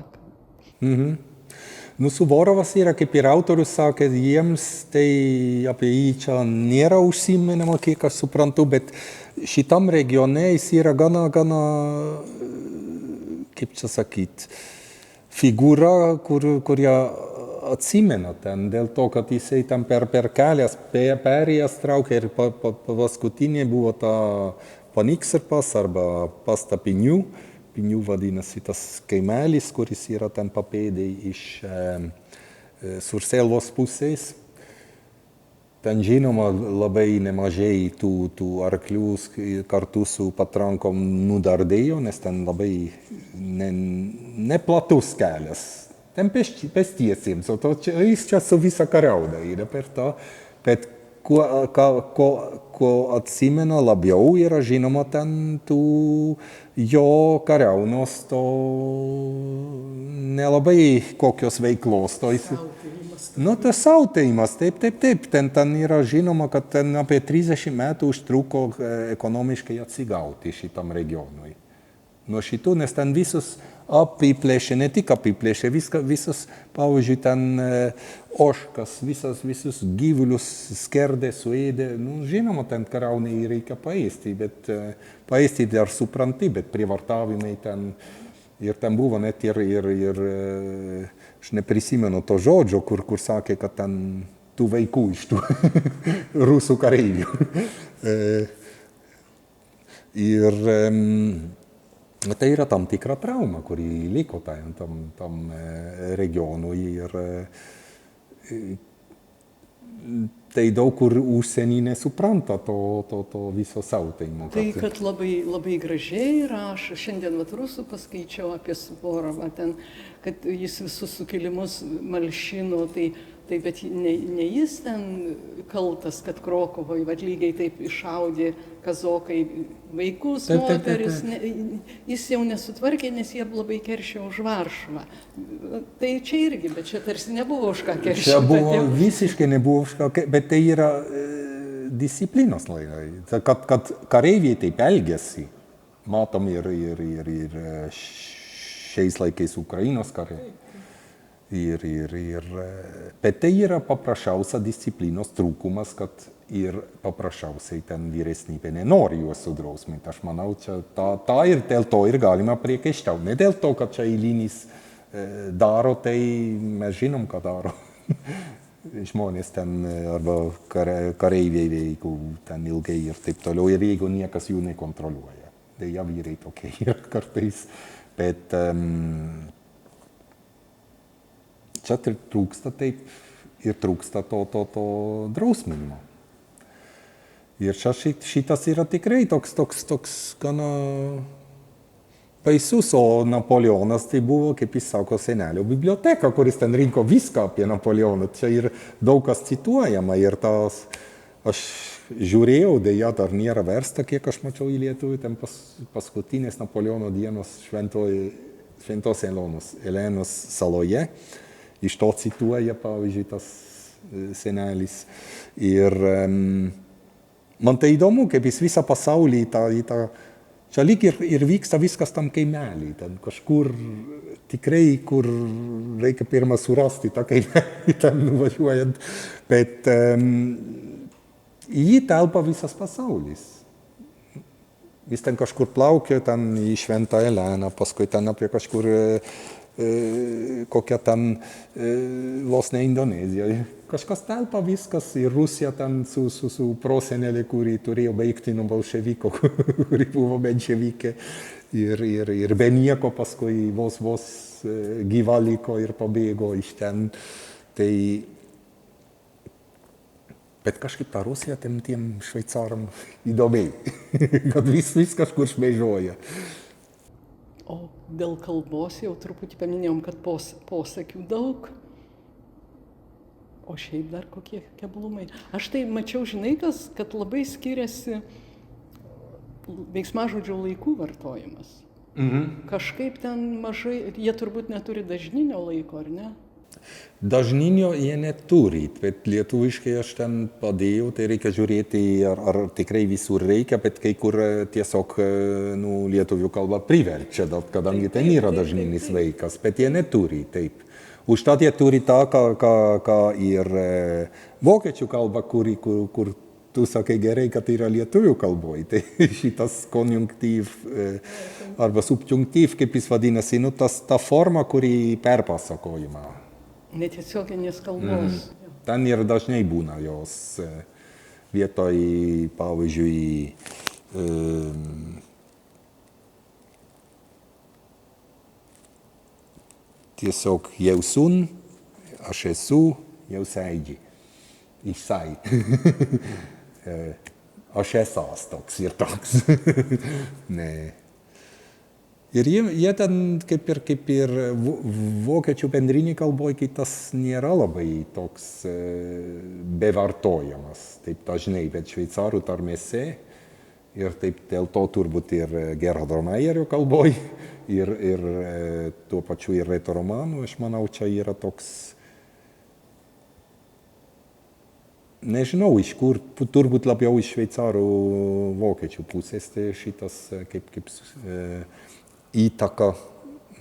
Nu, Suvorovas yra, kaip ir autorius sakė, jiems tai apie jį čia nėra užsimenama, kiek aš suprantu, bet šitam regione jis yra gana, kaip čia sakyt, figūra, kurią atsimena ten, dėl to, kad jisai ten per kelias perėjas traukė ir paskutinė buvo ta Paniksarpas arba Pastapinių. Pinių vadinasi tas kaimelis, kuris yra ten papėdėj iš Surselvos pusės. Ten žinoma labai nemažai tų arklių kartu su patrankom nudardėjo, nes ten labai neplatus kelias. Ten pėstiesiems, o jis čia su visa kariauda yra per to. Bet ko atsimena labiau yra žinoma ten tų jo kariaunos to nelabai kokios veiklos. Nu, tas siautėjimas, taip. Ten yra žinoma, kad ten apie 30 metų užtruko ekonomiškai atsigauti šitam regionui. Nuo šitų, nes ten visus apiplėšė, ne tik apiplėšė, visus, pavyzdžiui, ten ožkas, visus gyvulius skerdė, suėdė. Nu, žinoma, ten kariauniai reikia paėsti, bet paėsti dar supranti, bet prievartavimai ten. Ir ten buvo net ir aš neprisimenu to žodžio, kur sakė, kad ten tų vaikų iš tų rusų kareivių. Tai yra tam tikra trauma, kuri liko tam regionui ir tai daug kur užsienį nesupranta to viso siautėjimo. Tai, kad labai gražiai rašo, šiandien rusų paskaičiau apie Suvorovą, ten, kad jis visus sukilimus malšino, tai bet ne jis ten kaltas, kad Krokuvoje lygiai taip iššaudė kazokai vaikus, moteris, jis jau nesutvarkė, nes jie labai keršė už Varšuvą. Tai čia irgi, bet čia tarsi nebuvo už ką keršė. Čia buvo visiškai nebuvo už ką, bet tai yra disciplinos laikai. Kad kareiviai taip elgėsi, matom ir šiais laikais Ukrainos kariai. Bet tai yra paprasčiausia disciplinos trūkumas, kad ir paprasčiausiai ten vyresnybė nenori juos sudrausminti. Aš manau, čia tą ir dėl to ir galima priekaištauti. Ne dėl to, kad čia eilinis daro, tai mes žinom, ką daro. Žmonės ten arba kareiviai veikia ten ilgai ir taip toliau, ir jeigu niekas jų nekontroliuoja. Deja, vyrai tokie yra kartais. Bet čia trūksta taip ir trūksta to drausminimo. Ir čia šitas yra tikrai toks gana baisus, o Napoleonas tai buvo, kaip jis sako, senelio biblioteka, kuris ten rinko viską apie Napoleoną. Čia ir daug kas cituojama ir tas, aš žiūrėjau, deja, dar nėra versta, kiek aš mačiau į lietuvių, ten paskutinės Napoleono dienos Šventos Elenos saloje. Iš to cituoja, pavyzdžiui, tas senelis. Ir man tai įdomu, kaip jis visą pasaulį čia lyg ir vyksta viskas tam kaimelį. Ten kažkur tikrai, kur reikia pirmą surasti tą kaimelį, ten nuvažiuojant. Bet į jį telpa visas pasaulis. Jis ten kažkur plaukė, ten į Šventą Eleną, paskui ten apie kažkur kokia ten vos ne Indonezija. Kažkas telpa viskas ir Rusija ten su prosenelė, kuri turėjo baigti nuo bolševiko, kuri buvo menševikė ir be nieko paskui vos gyva liko ir pabėgo iš ten. Tai bet kažkaip ta Rusija tiem šveicaram įdomiai, kad vis kažkur šmėžuoja. O dėl kalbos jau truputį paminėjom, kad posakių daug, o šiaip dar kokie keblumai. Aš tai mačiau, žinai, kad labai skiriasi veiksmažodžio laikų vartojimas. Kažkaip ten mažai, jie turbūt neturi dažninio laiko, ar ne? Dažninio jie neturi, bet lietuviškai aš ten padėjau, tai reikia žiūrėti, ar tikrai visur reikia, bet kai kur tiesiog lietuvių kalba priverčia, kadangi ten yra dažninis vaikas, bet jie neturi, taip. Užtat jie turi tą, ką ir vokiečių kalba, kur tu sakai gerai, kad yra lietuvių kalboj. Tai šitas konjunktyv arba subjunktyv, kaip jis vadinasi, ta forma, kuri perpasakojama. Netiesioginės kalbos. Ten ir dažnai būna jos vietoj, pavyzdžiui, tiesiog jau sun, aš esu, jau sėdži. Išsai. Aš esas toks ir toks. Ne. Ir jie ten kaip ir vokiečių bendrinį kalboj, kai tas nėra labai toks bevartojamas, taip dažnai, bet šveicarų tarmėse ir taip dėl to turbūt ir Gerhardo Meyerio kalboj ir tuo pačiu ir retoromanų, aš manau, čia yra toks, nežinau, iš kur, turbūt labiau iš šveicarų vokiečių pusės, tai šitas kaip įtaka,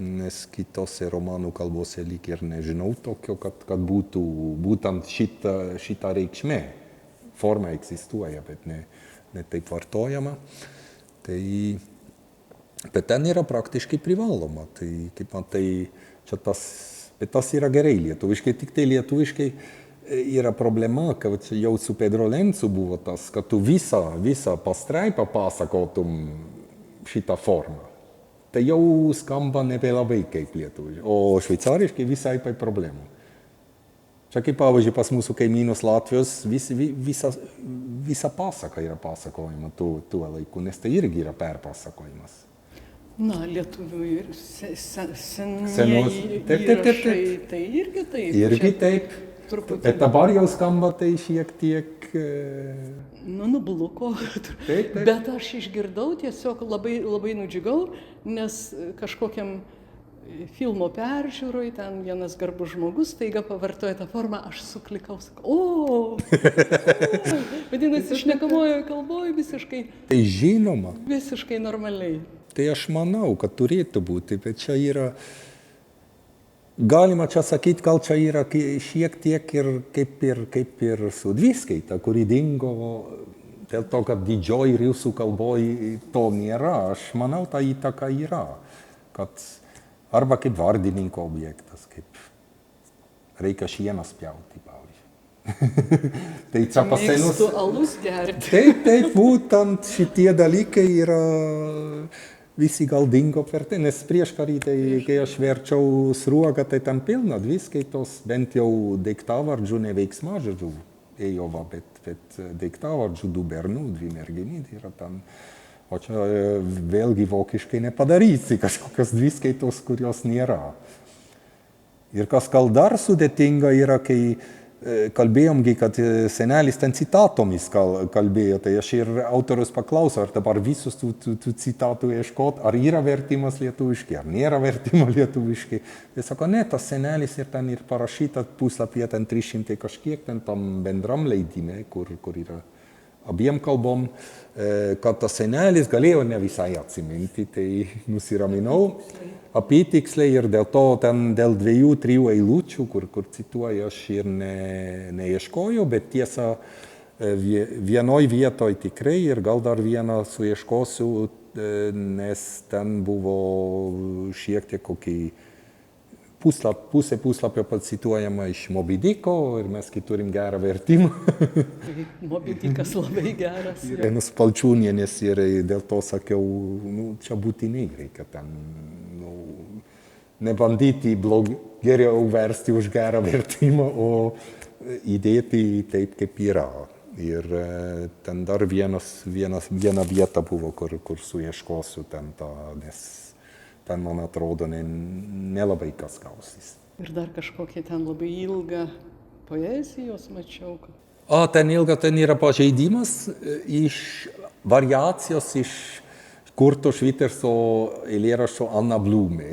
nes kitose romanų kalbose lyg ir nežinau tokio, kad būtų būtent šita reikšmė. Forma egzistuoja, bet ne taip vartojama. Tai, bet ten yra praktiškai privaloma. Tai, kaip matai, čia tas yra gerai lietuviškai, tik tai lietuviškai yra problema, kad jau su Pedro Lencu buvo tas, kad tu visą pastraipą pasakotum šitą formą. Tai jau skamba nebelabai kaip lietuviškai, o šveicariškai visai problemų. Čia kaip pavyzdžiui pas mūsų kaimynus Latvijos visa pasaka yra pasakojama tuo laiku, nes tai irgi yra perpasakojimas. Na, lietuvių ir senieji įrašai, tai irgi taip. Irgi taip. Bet dabar jau skamba tai šiek tiek... Nubluko. Taip. Bet aš išgirdau, tiesiog labai nudžiugau, nes kažkokiam filmo peržiūroj, ten vienas garbus žmogus taiga pavartoja tą formą, aš suklikau, sakau, vadinasi, šnekamojoje kalboje visiškai... Tai žinoma. Visiškai normaliai. Tai aš manau, kad turėtų būti, bet čia yra... Galima čia sakyti, gal čia yra šiek tiek ir kaip ir su dviskaita, kuri dingo dėl to, kad didžioji rusų kalboj to nėra. Aš manau, ta įtaka yra. Kad arba kaip vardininko objektas, kaip reikia šieną spjauti, pavyzdžiui. Tai čia pasenus... Mėgstu alus gerti. Taip, būtent šitie dalykai yra... Visi gal dingo per tai, nes prieš karį, tai kai aš verčiau sruogą, tai ten pilna dviskaitos, bent jau daiktavardžių, ne veiksmažodžių ėjo, bet daiktavardžių 2 bernų, 2 merginį yra ten. O čia vėlgi vokiškai nepadarysi kažkokios dviskaitos, kurios nėra. Ir kas gal dar sudėtinga yra, kai kalbėjomgi, kad senelis ten citatomis kalbėjo, tai aš ir autorius paklausiau, ar dabar visus tų citatų ieškot, ar yra vertimas lietuviškai, ar nėra vertimo lietuviškai. Jis sako, ne, tas senelis ir ten ir parašyta puslapyje, ten 300 kažkiek, ten tam bendram leidime, kur yra abiem kalbom, kad tas senelis galėjo ne visai atsiminti, tai nusiraminau apytiksliai ir dėl to ten dėl 2-3 eilučių, kur cituoju, aš ir neieškojau, bet tiesa vienoj vietoj tikrai ir gal dar vieną suieškosiu, nes ten buvo šiek tiek kokį pusė puslapio pacituojama iš Moby Dicko ir mes turim gerą vertimą. Moby Dickas labai geras. Vienas Palčiūnienės ir dėl to sakiau, čia būtinai reikia ten nebandyti geriau versti už gerą vertimą, o įdėti taip, kaip yra. Ir ten dar viena vieta buvo, kur suieškosiu ten tą, nes ten, man atrodo, nelabai kas gausis. Ir dar kažkokia ten labai ilga poezijos mačiau. Ten ilga, ten yra pažeidimas iš variacijos iš Kurto Šviterso eilėraščio Anna Blūmė.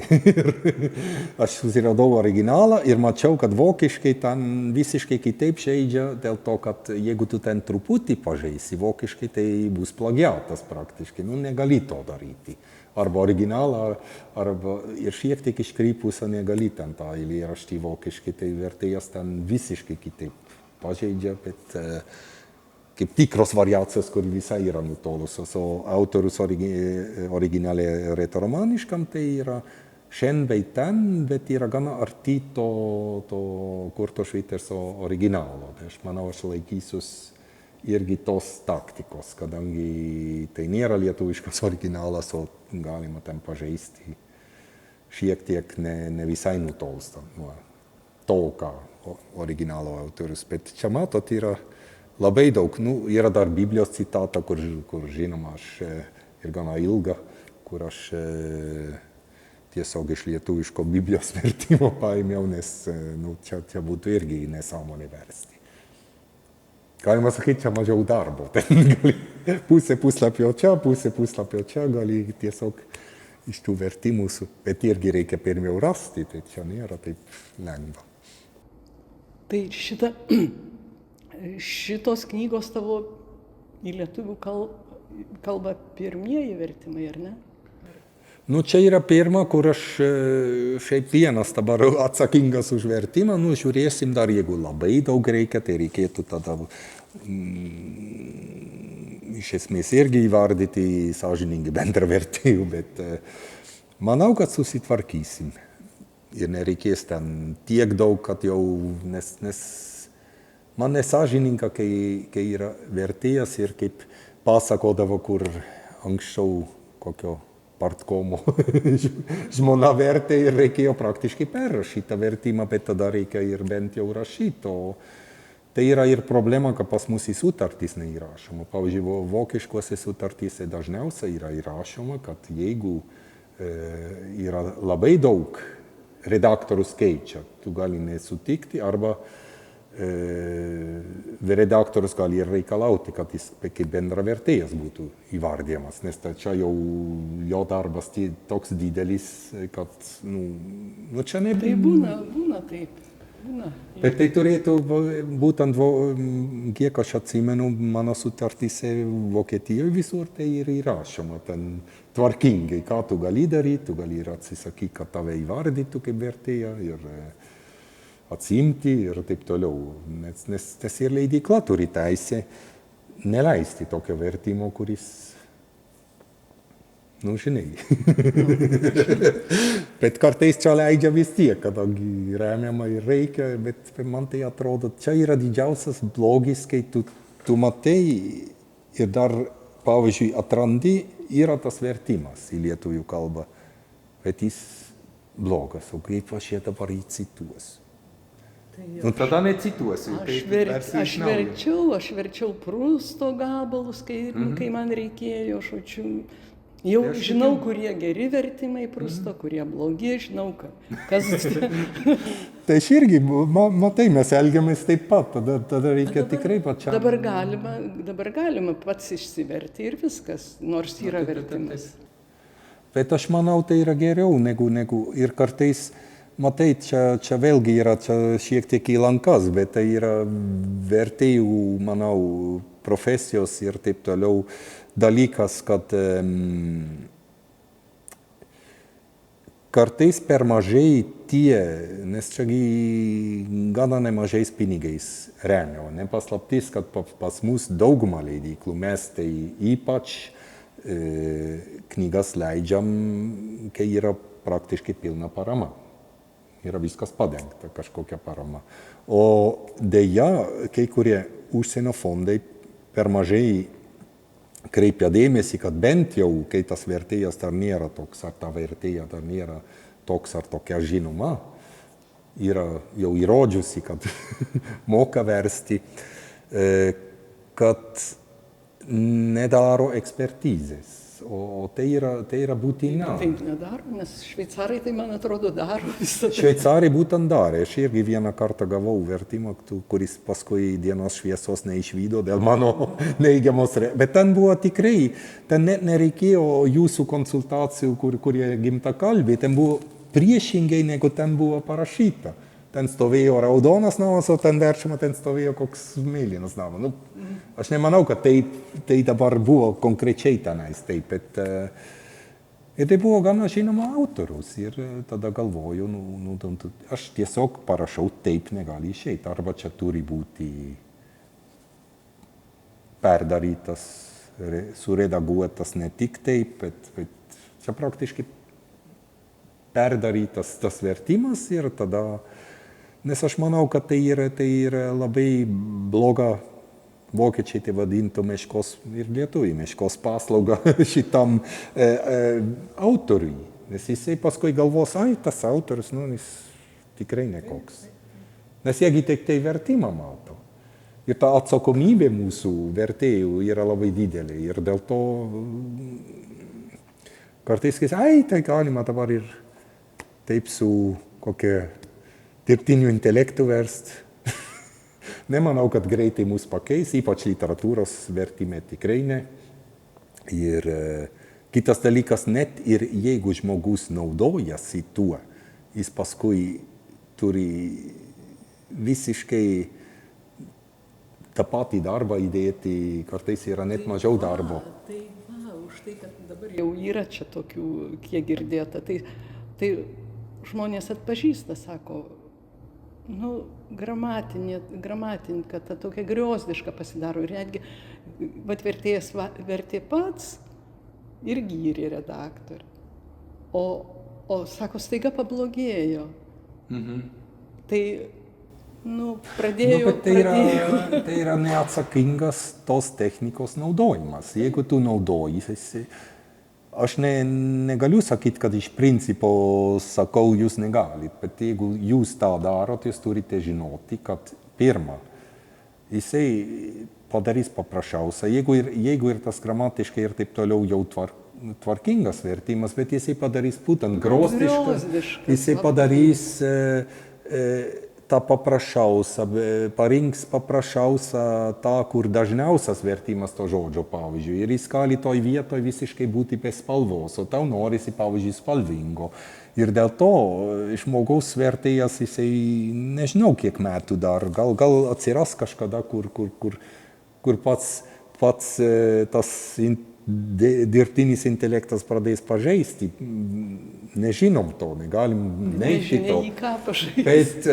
Aš susiradau originalą ir mačiau, kad vokiškai ten visiškai kitaip žaidžia, dėl to, kad jeigu tu ten truputį pažeisi vokiškai, tai bus plagiatas praktiškai. Nu, negali to daryti. Arba originalą, arba ir šiek tiek iškrypusą negali ten tą eilėraštį vokiškai, tai vertėjas ten visiškai kitaip pažeidžia, bet kaip tikros variacijos, kur visai yra nutolusios, o autorius originalė retoromaniškam, tai yra šen bei ten, bet yra gana arti to Kurto Šviterso originalo. Tai aš manau, aš laikysiuos irgi tos taktikos, kadangi tai nėra lietuviškas originalas, o galima ten pažeisti šiek tiek ne visai nutolstant nuo to, ką originalo autorius. Bet čia matot, yra labai daug. Nu, yra dar Biblijos citata, kur žinoma, aš ir gana ilga, kur aš tiesiog iš lietuviško Biblijos vertimo paėmiau, nes nu, čia būtų irgi nesąmonė versti. Galima sakyti, čia mažiau darbo. Pusė puslapio čia, gali tiesiog iš tų vertimų, bet irgi reikia pirmiau rasti, tai čia nėra taip lengva. Tai šitos knygos tavo į lietuvių kalbą pirmieji vertimai, ar ne? Nu, čia yra pirma, kur aš šiaip vienas dabar atsakingas už vertimą, nu, žiūrėsim dar, jeigu labai daug reikia, tai reikėtų tada iš esmės irgi įvardyti sąžiningai bendravertėjų, bet manau, kad susitvarkysim. Ir nereikės ten tiek daug, kad jau, nes man nesąžininga, kai yra vertėjas ir kaip pasakodavo, kur anksčiau kokio partkomo žmona vertė ir reikėjo praktiškai perrašyti tą vertimą, bet tada reikia ir bent jau rašyti. Tai yra ir problema, kad pas mus į sutartys neįrašoma. Pavyzdžiui, vokiškose sutartyse dažniausiai yra įrašoma, kad jeigu yra labai daug redaktorius keičia, tu gali nesutikti arba redaktorius gali ir reikalauti, kad jis kaip bendravertėjas būtų įvardyjamas, nes čia jau jo darbas toks didelis, kad nu čia ne... Tai būna taip. Būna. Bet tai turėtų būtent, kiek aš atsimenu, mano sutartyse Vokietijoje visur tai ir įrašoma ten tvarkingai, ką tu gali daryti, tu gali ir atsisakyti, kad tave įvardytų kaip vertėją ir atsimti ir taip toliau. Nes tas ir leidykla turi teisę neleisti tokio vertimo, kuris, nu, žinai. Bet kartais čia leidžia vis tiek, kadangi remiama ir reikia, bet man tai atrodo, čia yra didžiausias blogis, kai tu matai ir dar, pavyzdžiui, atrandi, yra tas vertimas į lietuvių kalbą, bet jis blogas, o kaip aš jį dabar cituosiu. Nu, tada necituosiu. Aš verčiau Prusto gabalus, kai man reikėjo, žodžiu. Jau žinau, kurie geri vertimai Prusto, kurie blogi, žinau, kas... Tai aš irgi, matai, mes elgiamės taip pat, tada reikia tikrai pačiam. Dabar galima pats išsiverti ir viskas, nors yra vertimas. Bet aš manau, tai yra geriau negu ir kartais... Matai, čia vėlgi yra šiek tiek į lankas, bet tai yra vertėjų, manau, profesijos ir taip toliau dalykas, kad kartais per mažai nes čia gana nemažais pinigais remia. Nepaslaptis, kad pas mus daugumą leidyklų mes tai ypač knygas leidžiam, kai yra praktiškai pilna parama. Yra viskas padengta, kažkokia parama. O deja, kai kurie užsienio fondai per mažai kreipia dėmesį, kad bent jau, kai tas vertėjas dar nėra toks, ar ta vertėja dar nėra toks ar tokia žinoma, yra jau įrodžiusi, kad moka versti, kad nedaro ekspertizės. o tai yra būtina. Taip nedaro, nes šveicarai tai, man atrodo, daro visą. Šveicarai būtent darė. Aš irgi vieną kartą gavau vertimą, kuris paskui dienos šviesos neišvydo dėl mano neigiamos. Bet ten buvo tikrai, ten net nereikėjo jūsų konsultacijų, kurie gimtakalbiai, ten buvo priešingai, negu ten buvo parašyta. Ten stovėjo raudonas namas, o ten verčiama, ten stovėjo koks mėlynas namas. Nu, aš nemanau, kad tai dabar buvo konkrečiai tenais taip, bet ir tai buvo gana žinoma autorius. Ir tada galvoju, aš tiesiog parašau, taip negali išeiti. Arba čia turi būti perdarytas, suredaguotas ne tik taip, bet čia praktiškai perdarytas tas vertimas ir tada. Nes aš manau, kad tai yra labai bloga, vokiečiai tai vadintų meškos ir lietuviai meškos paslauga šitam autoriui. Nes jisai paskui galvos, tas autorius, jis tikrai nekoks. Nes jiegi tik tai vertimą mato. Ir ta atsakomybė mūsų vertėjų yra labai didelė. Ir dėl to kartais tai galima dabar ir taip su kokia dirbtiniu intelektu verst. Nemanau, kad greitai mus pakeis, ypač literatūros vertime tikrai ne. Ir kitas dalykas, net ir jeigu žmogus naudojasi tuo, jis paskui turi visiškai tą patį darbą įdėti, kartais yra net mažiau darbo. Tai už tai, kad dabar jau yra čia tokių, kiek girdėta, tai žmonės atpažįsta, sako, gramatinka, ta tokia griozdiška pasidaro. Ir netgi vertėjas vertė pats ir gyrė redaktorių. O sako, staiga pablogėjo. Tai, pradėjo. Tai yra neatsakingas tos technikos naudojimas. Jeigu tu naudojasi, aš negaliu sakyti, kad iš principo sakau, jūs negalit, bet jeigu jūs tą darot, jūs turite žinoti, kad pirma, jisai padarys paprasčiausia, jeigu ir tas gramatiškai ir taip toliau jau tvarkingas vertimas, bet jisai padarys būtent grozdiškas, jisai padarys tą paprasčiausią, parinks paprasčiausią tą, kur dažniausias vertimas to žodžio, pavyzdžiui. Ir jis gali toj vietoj visiškai būti be spalvos, o tau norisi, pavyzdžiui, spalvingo. Ir dėl to žmogaus vertėjas, jisai nežinau kiek metų dar, gal atsiras kažkada, kur pats tas dirbtinis intelektas pradės pažeisti. Nežinom to, negalim nežinti į ką pažeisti. Bet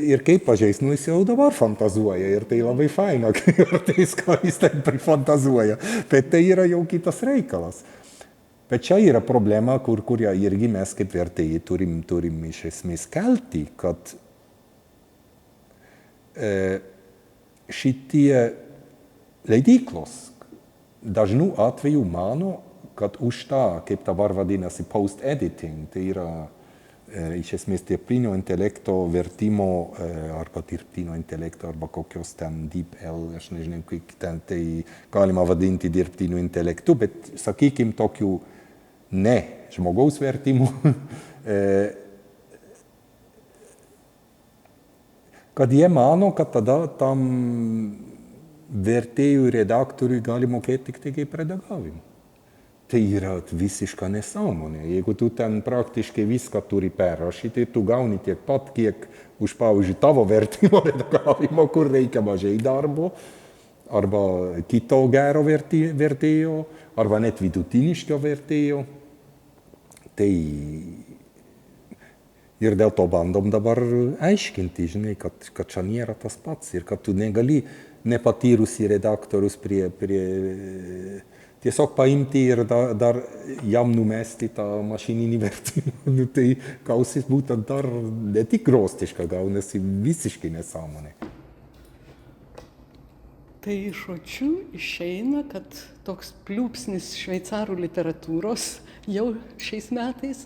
ir kaip pažeisti, jis jau dabar fantazuoja ir tai labai faina, kai jis taip prifantazuoja. Bet tai yra jau kitas reikalas. Bet čia yra problema, kurią irgi mes kaip vertėjai turim iš esmės kelti, kad šitie leidyklos dažnų atveju mano, kad už tą, kaip dabar vadinasi, post-editing, tai yra iš esmės dirbtinio intelekto vertimo arba dirbtinio intelekto arba kokios ten DeepL, aš nežinau, kaip ten tai galima vadinti dirbtiniu intelektu, bet sakykim tokių ne žmogaus vertimų, kad jie mano, kad tada tam vertėjų redaktoriui gali mokėti tik tai kaip redagavimą. Tai yra visiška nesąmonė. Jeigu tu ten praktiškai viską turi perrašyti, tu gauni tiek pat, kiek už, pavyzdžiui, tavo vertimo redagavimo, kur reikia mažai darbo, arba kito gero vertėjo, arba net vidutiniško vertėjo. Tai ir dėl to bandom dabar aiškinti, žinai, kad čia nėra tas pats ir kad tu negali nepatyrusi redaktorius prie tiesiog paimti ir dar jam numesti tą mašininį vertimą. Tai gausis būtent dar ne tik grozdiška, gaunasi visiškai nesąmonė. Tai žodžiu išeina, kad toks pliūpsnis šveicarų literatūros jau šiais metais,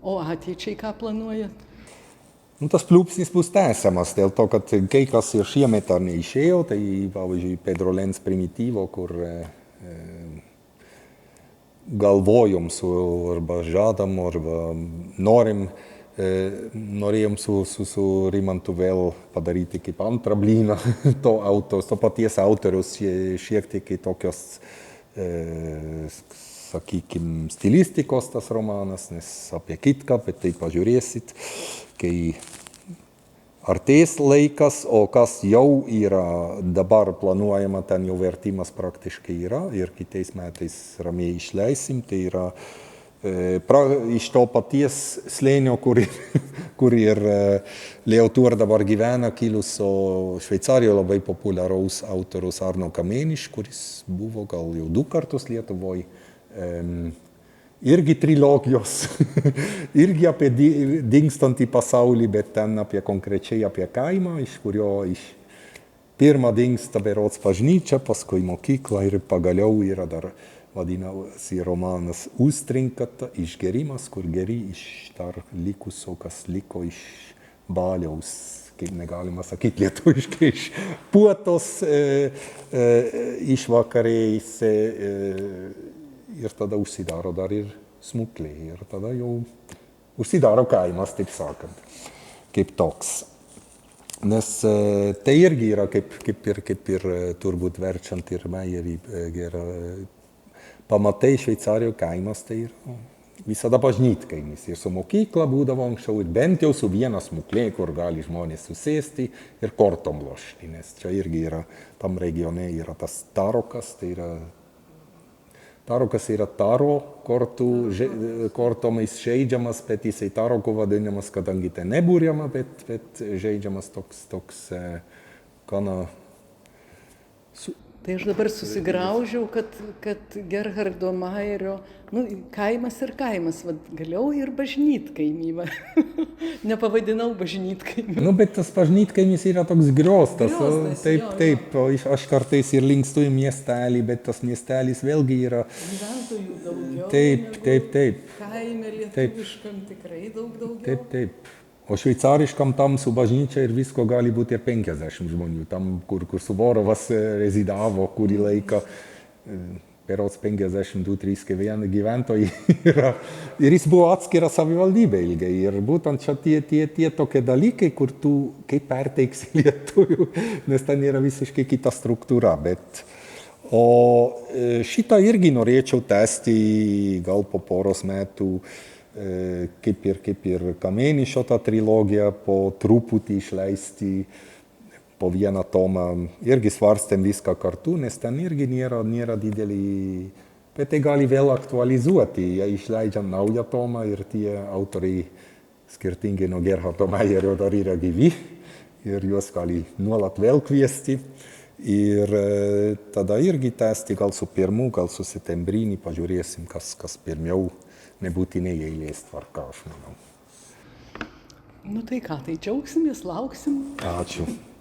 o ateičiai ką planuojat? Tas pliūpsnis bus tęsiamas dėl to, kad kai kas ir šiemet dar neišėjo, tai pavyzdžiui Pedro Lenz Primitivo, kur galvojom arba žadam, arba norėjom su Rimantu vėl padaryti kaip antrą blyną to paties autoriaus šiek tiek tokios, sakykim, stilistikos tas romanas, nes apie kitką, bet tai pažiūrėsit, kai artės laikas, o kas jau yra dabar planuojama, ten jau vertimas praktiškai yra ir kitais metais ramiai išleisim, tai yra iš to paties slėnio, kur ir Leo Tur dabar gyvena, kilusio Šveicarijoje labai populiaraus autoriaus Arno Kameniš, kuris buvo gal jau 2 kartus Lietuvoje. Irgi trilogijos, irgi apie dingstantį pasaulį, bet ten konkrečiai apie kaimą, iš kurio pirmą dingsta berods bažnyčia, paskui mokykla ir pagaliau yra dar vadinasi romanas Užtrinkata, išgerimas, kur geri iš dar likusio, kas liko iš baliaus, kaip negalima sakyti lietuviškai, iš puotos išvakarėse. Ir tada užsidaro dar ir smuklė, ir tada jau užsidaro kaimas, taip sakant, kaip toks. Nes tai irgi yra kaip ir turbūt verčiant ir Meierį gerą. Pamatai Šveicarijoje kaimas, tai yra visada bažnytkaimis. Ir su mokykla būdavo anksčiau, ir bent jau su viena smuklė, kur gali žmonės susėsti ir kortom lošti. Nes čia irgi yra, tam regione yra tas tarokas, tai yra tarokas yra taro kortomis žaidžiamas, bet jisai taroku vadinamas, kadangi ten nebūriama, bet žaidžiamas toks gana... Tai aš dabar susigraužiau, kad Gerhardo Maierio, kaimas ir kaimas, galiau ir bažnytkaimį, nepavadinau bažnytkaimį. Bet tas bažnytkaimis yra toks griostas, taip, aš kartais ir linkstu į miestelį, bet tas miestelis vėlgi yra... Gyventojų daugiau. Taip. Kaime lietuviškam tikrai daugiau. Taip. O šveicariškam tam su bažnyčia ir visko gali būti ir 50 žmonių. Tam, kur Suvorovas rezidavo kurį laiką, berods 52-3 gyventojai yra. Ir jis buvo atskira savivaldybė ilgai. Ir būtent čia tie tokie dalykai, kur tu kaip perteiksi lietuvių, nes ten yra visiškai kita struktūra. O šitą irgi norėčiau tęsti gal po poros metų, kaip ir Kamenišo tą trilogiją, po truputį išleisti po vieną tomą. Irgi svarstėm viską kartu, nes ten irgi nėra didelį, bet tai gali vėl aktualizuoti. Jei išleidžiam naują tomą ir tie autoriai skirtingai nuo Gerhardo Meierio dar yra gyvi ir juos gali nuolat vėl kviesti. Ir tada irgi tęsti gal su pirmu, gal su Settembrini, pažiūrėsim, kas pirmiau. Nebūtinai eilės tvarka, aš manau. Tai ką, tai džiaugsimės, lauksim. Ačiū.